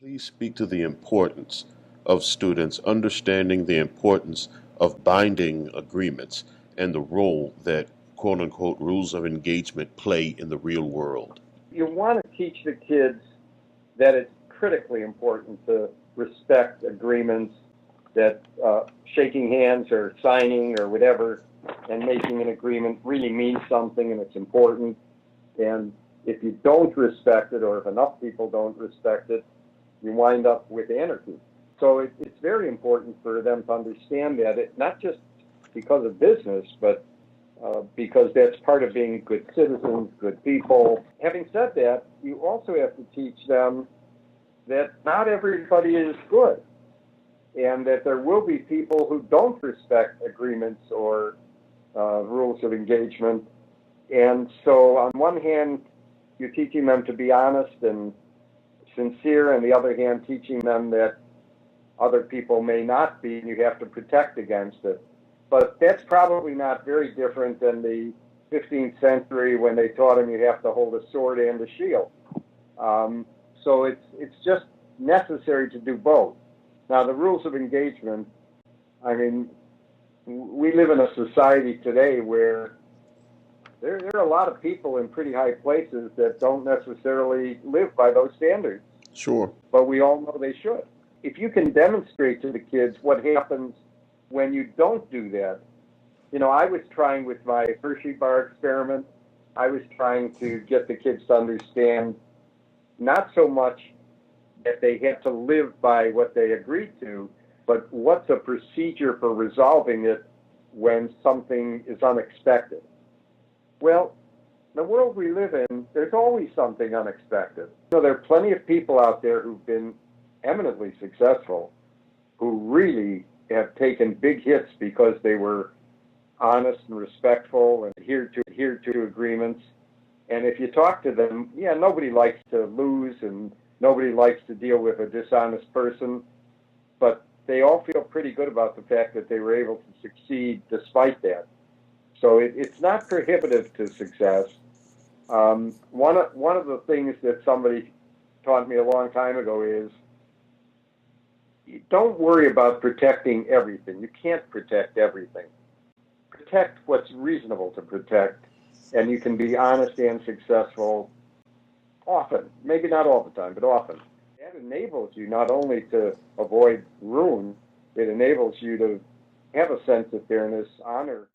Please speak to the importance of students understanding the importance of binding agreements and the role that quote unquote rules of engagement play in the real world. You want to teach the kids that it's critically important to respect agreements, that shaking hands or signing or whatever and making an agreement really means something and it's important. And if you don't respect it, or if enough people don't respect it, you wind up with anarchy. So it's very important for them to understand that, not just because of business, but because that's part of being good citizens, good people. Having said that, you also have to teach them that not everybody is good, and that there will be people who don't respect agreements or rules of engagement. And so on one hand, you're teaching them to be honest and sincere, and the other hand, teaching them that other people may not be, and you have to protect against it. But that's probably not very different than the 15th century when they taught them you have to hold a sword and a shield. So it's just necessary to do both. Now, the rules of engagement, I mean, we live in a society today where there are a lot of people in pretty high places that don't necessarily live by those standards. Sure. But we all know they should. If you can demonstrate to the kids what happens when you don't do that, I was trying with my Hershey bar experiment, I was trying to get the kids to understand not so much that they had to live by what they agreed to, but what's a procedure for resolving it when something is unexpected. Well, the world we live in, there's always something unexpected. There are plenty of people out there who've been eminently successful, who really have taken big hits because they were honest and respectful and adhered to agreements. And if you talk to them, nobody likes to lose and nobody likes to deal with a dishonest person, but they all feel pretty good about the fact that they were able to succeed despite that. So it's not prohibitive to success. One of the things that somebody taught me a long time ago is, don't worry about protecting everything. You can't protect everything. Protect what's reasonable to protect, and you can be honest and successful often. Maybe not all the time, but often. That enables you not only to avoid ruin, it enables you to have a sense of fairness, honor.